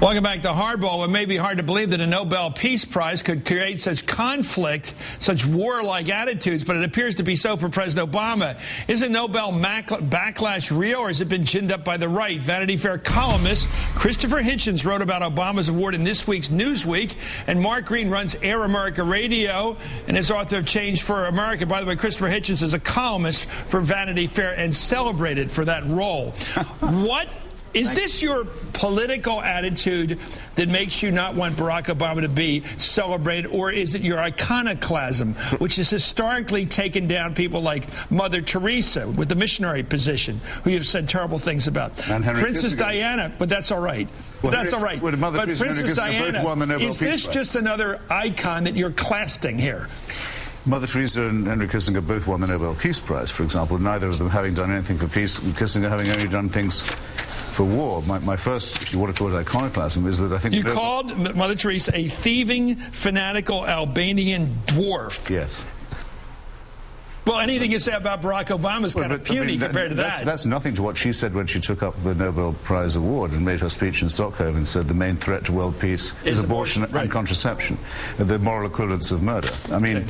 Welcome back to Hardball. It may be hard to believe that a Nobel Peace Prize could create such conflict, such war-like attitudes, but it appears to be so for President Obama. Isn't Nobel backlash real, or has it been ginned up by the right? Vanity Fair columnist Christopher Hitchens wrote about Obama's award in this week's Newsweek, and Mark Green runs Air America Radio and is author of Change for America. By the way, Christopher Hitchens is a columnist for Vanity Fair and celebrated for that role. Is this your political attitude that makes you not want Barack Obama to be celebrated, or is it your iconoclasm, which has historically taken down people like Mother Teresa with the missionary position, who you've said terrible things about? And Princess Diana, but that's all right. Well, that's all right. But Princess Diana, is this just another icon that you're classing here? Mother Teresa and Henry Kissinger both won the Nobel Peace Prize, for example, neither of them having done anything for peace, and Kissinger having only done things for war. My first, if you want to call it iconoclasm, is that I think... You called Mother Teresa a thieving, fanatical Albanian dwarf. Yes. Well, anything you say about Barack Obama is kind of puny compared to that. That's nothing to what she said when she took up the Nobel Prize award and made her speech in Stockholm and said the main threat to world peace is abortion and contraception, the moral equivalence of murder. I mean,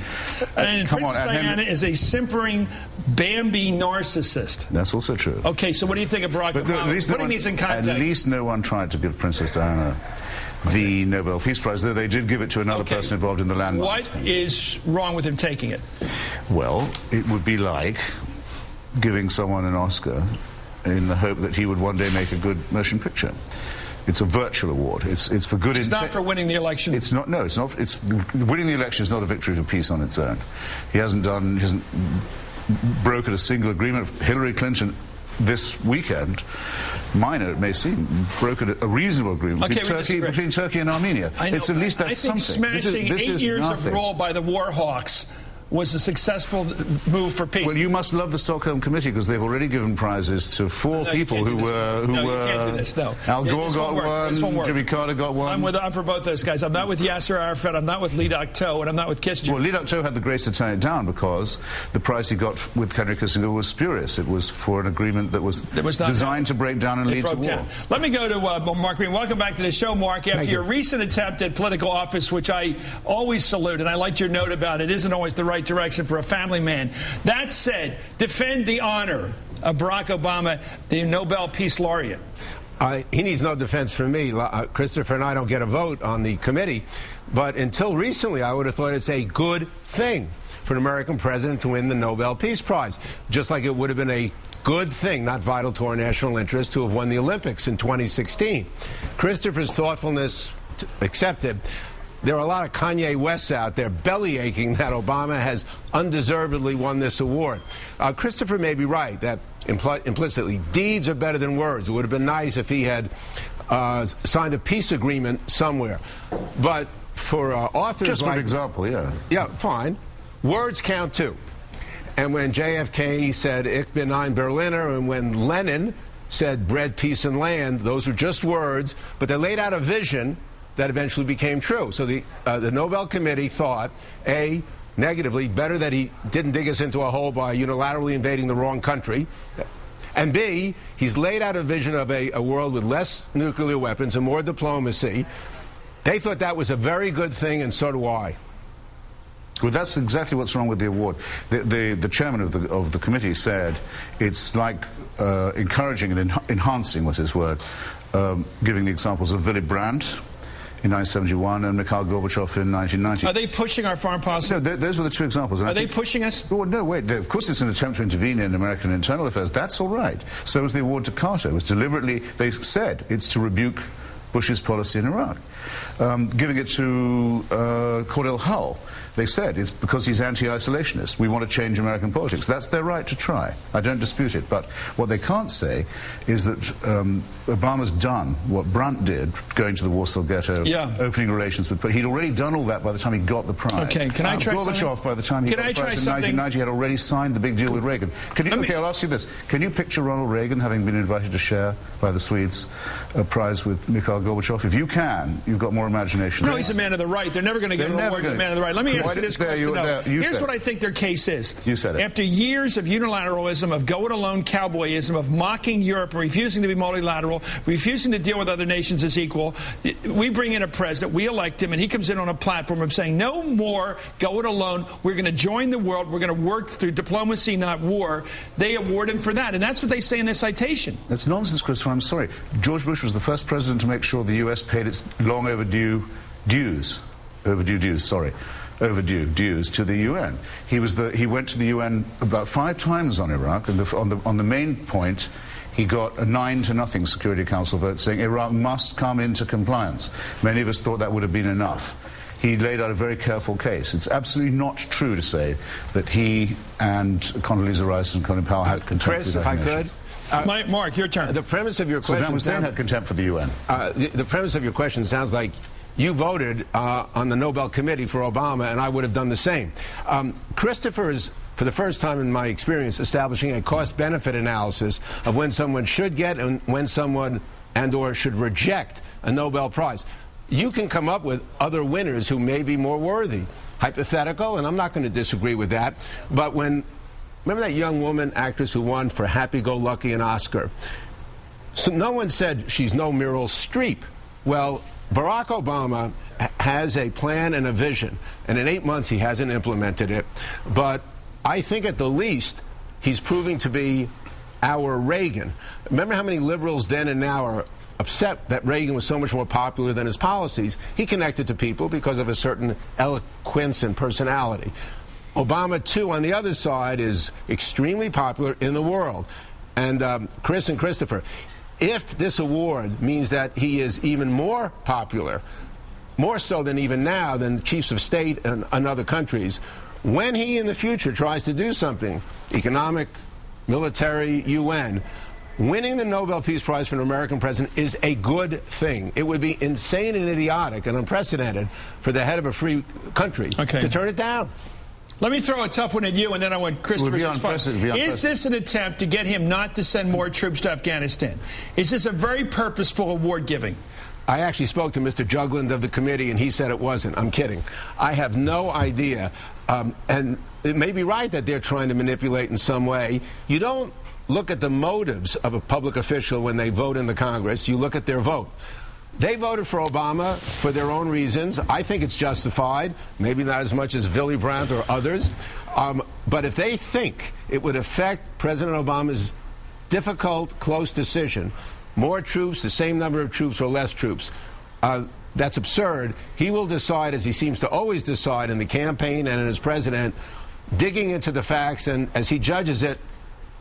and Princess Diana is a simpering Bambi narcissist. That's also true. Okay, so what do you think of Barack Obama? Putting these in context. At least no one tried to give Princess Diana the Nobel Peace Prize, though they did give it to another person involved in the landmine. What is wrong with him taking it? Well, it would be like giving someone an Oscar in the hope that he would one day make a good motion picture. It's a virtual award. It's for good. It's not for winning the election. It's not. No, it's not. It's winning the election is not a victory for peace on its own. He hasn't brokered a single agreement. Hillary Clinton this weekend, minor it may seem, brokered a reasonable agreement between Turkey and Armenia. It's at least that's something. I think smashing 8 years of rule by the war hawks was a successful move for peace. Well, you must love the Stockholm Committee because they've already given prizes to four people who were. You can't do this. No. Al Gore got one. Jimmy Carter got one. I'm for both those guys. I'm not with Yasser Arafat. I'm not with Lee Dak-to, and I'm not with Kissinger. Well, Lee Dak-to had the grace to turn it down because the prize he got with Henry Kissinger was spurious. It was for an agreement that was designed to break down and lead to war. Let me go to Mark Green. Welcome back to the show, Mark. After your recent attempt at political office, which I always salute, and I liked your note about it, isn't always the right direction for a family man. That said, defend the honor of Barack Obama, the Nobel Peace Laureate. He needs no defense from me. Christopher and I don't get a vote on the committee, but until recently I would have thought it's a good thing for an American president to win the Nobel Peace Prize, just like it would have been a good thing, not vital to our national interest, to have won the Olympics in 2016. Christopher's thoughtfulness accepted. There are a lot of Kanye Wests out there belly-aching that Obama has undeservedly won this award. Christopher may be right that implicitly deeds are better than words. It would have been nice if he had signed a peace agreement somewhere. But for authors just for example, yeah, fine. Words count too. And when JFK said "Ich bin ein Berliner," and when Lenin said "bread, peace, and land," those were just words, but they laid out a vision that eventually became true. So the Nobel Committee thought, A, negatively, better that he didn't dig us into a hole by unilaterally invading the wrong country, and B, he's laid out a vision of a world with less nuclear weapons and more diplomacy. They thought that was a very good thing, and so do I. Well, that's exactly what's wrong with the award. The chairman of the committee said it's like encouraging and enhancing, was his word, giving the examples of Willy Brandt in 1971 and Mikhail Gorbachev in 1990. Are they pushing our foreign policy? No, those were the two examples. Are they pushing us? Well, no, wait. Of course it's an attempt to intervene in American internal affairs. That's all right. So was the award to Carter. It was deliberately, they said, it's to rebuke Bush's policy in Iraq. Giving it to Cordell Hull, they said it's because he's anti-isolationist. We want to change American politics. That's their right to try. I don't dispute it. But what they can't say is that Obama's done what Brandt did, going to the Warsaw Ghetto, opening relations with... But he'd already done all that by the time he got the prize. Okay, can I try something? Gorbachev, by the time he got the prize in 1990, had already signed the big deal with Reagan. Okay, I'll ask you this. Can you picture Ronald Reagan having been invited to share by the Swedes a prize with Mikhail Gorbachev? If you can, you've got more imagination. No, he's a man of the right. They're never going to give an award to a man of the right. Let me ask answer this question, no. Here's what I think their case is. You said it. After years of unilateralism, of go-it-alone cowboyism, of mocking Europe, refusing to be multilateral, refusing to deal with other nations as equal, we bring in a president, we elect him, and he comes in on a platform of saying, no more go-it-alone, we're going to join the world, we're going to work through diplomacy, not war. They award him for that, and that's what they say in this citation. That's nonsense, Christopher. I'm sorry. George Bush was the first president to make sure the U.S. paid its long overdue dues to the UN. He went to the UN about 5 times on Iraq, and on the main point, he got a 9-0 Security Council vote saying Iraq must come into compliance. Many of us thought that would have been enough. He laid out a very careful case. It's absolutely not true to say that he and Condoleezza Rice and Colin Powell had contempt Chris, for the if I United could. Nations. Mark, your turn. The premise of your question... Saddam Hussein had contempt for the UN. The premise of your question sounds like you voted on the Nobel Committee for Obama, and I would have done the same. Christopher is, for the first time in my experience, establishing a cost-benefit analysis of when someone should get and when someone and/or should reject a Nobel Prize. You can come up with other winners who may be more worthy. Hypothetical, and I'm not going to disagree with that. But remember that young woman actress who won for Happy-Go-Lucky an Oscar? So no one said she's no Meryl Streep. Well, Barack Obama has a plan and a vision, and in 8 months he hasn't implemented it. But I think at the least he's proving to be our Reagan. Remember how many liberals then and now are upset that Reagan was so much more popular than his policies? He connected to people because of a certain eloquence and personality. Obama, too, on the other side, is extremely popular in the world. And Chris and Christopher, if this award means that he is even more popular, more so than even now, than chiefs of state in other countries, when he in the future tries to do something, economic, military, UN, winning the Nobel Peace Prize for an American president is a good thing. It would be insane and idiotic and unprecedented for the head of a free country to turn it down. Let me throw a tough one at you, and then I want Christopher's response. Is this an attempt to get him not to send more troops to Afghanistan? Is this a very purposeful award giving? I actually spoke to Mr. Jugland of the committee, and he said it wasn't. I'm kidding. I have no idea. And it may be right that they're trying to manipulate in some way. You don't look at the motives of a public official when they vote in the Congress. You look at their vote. They voted for Obama for their own reasons. I think it's justified, maybe not as much as Willy Brandt or others. But if they think it would affect President Obama's difficult, close decision, more troops, the same number of troops, or less troops, that's absurd. He will decide, as he seems to always decide in the campaign and as president, digging into the facts and as he judges it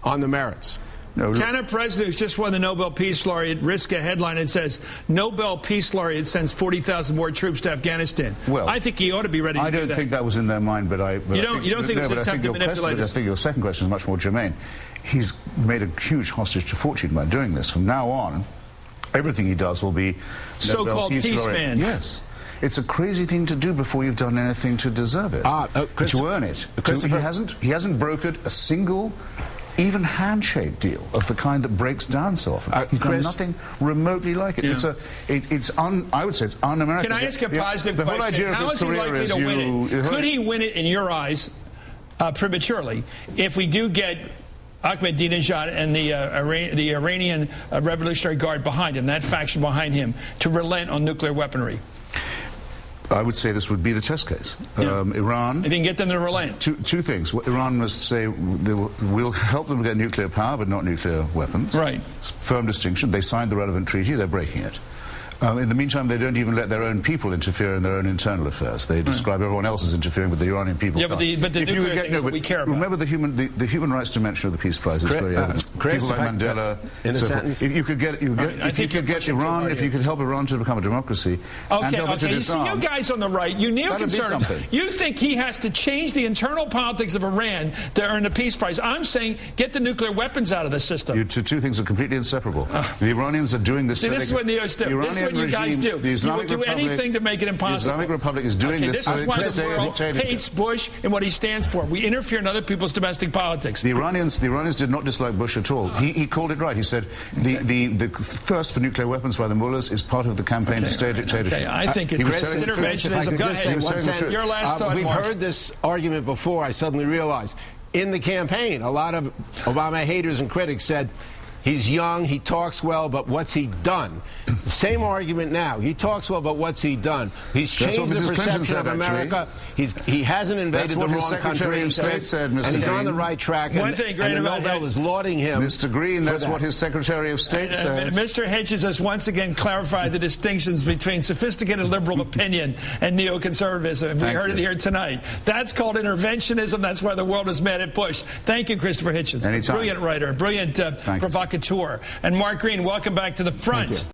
on the merits. No, can a president who's just won the Nobel Peace Laureate risk a headline that says Nobel Peace Laureate sends 40,000 more troops to Afghanistan? Well, I think he ought to be ready to do that. I don't think that was in their mind, but you don't think it was an attempt to manipulate us? I think your second question is much more germane. He's made a huge hostage to fortune by doing this. From now on, everything he does will be so-called peace man. Yes. It's a crazy thing to do before you've done anything to deserve it, to earn it. He hasn't brokered a single even handshake deal of the kind that breaks down so often. He's done nothing remotely like it. Yeah. I would say it's un-American. Can I ask a positive question? How is he likely to win it? Could he win it, in your eyes, prematurely, if we do get Ahmadinejad and the Iranian Revolutionary Guard behind him, that faction behind him, to relent on nuclear weaponry? I would say this would be the test case. Yeah. Iran... If you can get them to relent. Two things. Iran must say we'll help them get nuclear power, but not nuclear weapons. Right. Firm distinction. They signed the relevant treaty. They're breaking it. In the meantime, they don't even let their own people interfere in their own internal affairs. They describe everyone else as interfering with the Iranian people. Yeah, but the nuclear thing is what we care about. Remember the human rights dimension of the Peace Prize is very evident. Chris, people like Mandela. In a sentence. If you could get Iran, if you could help Iran to become a democracy, and help it to disarm. You see, you guys on the right, you neoconservatives, you think he has to change the internal politics of Iran to earn the Peace Prize. I'm saying get the nuclear weapons out of the system. Two things are completely inseparable. The Iranians are doing this. This is what neos do. what you guys do. You will do anything to make it impossible. The Islamic Republic is doing this. This is why the world hates Bush and what he stands for. We interfere in other people's domestic politics. The Iranians did not dislike Bush at all. He called it right. He said the thirst for nuclear weapons by the mullahs is part of the campaign to stay a dictatorship. Okay, I think it's interventionism. Go ahead. Your last thought, We've Mark. heard this argument before. I suddenly realized in the campaign, a lot of Obama haters and critics said, he's young, he talks well, but what's he done? The same argument now. He talks well, but what's he done? He's changed the perception of America. He hasn't invaded the wrong country. Of State said, Mr. And he's Green. on the right track. One thing great about Nobel is lauding him. Mr. Green, that's what his Secretary of State said. Mr. Hitchens has once again clarified the distinctions between sophisticated liberal opinion and neoconservatism. We heard it here tonight. That's called interventionism. That's why the world is mad at Bush. Thank you, Christopher Hitchens. Anytime. Brilliant writer, brilliant provocateur. And Mark Green, welcome back to the front.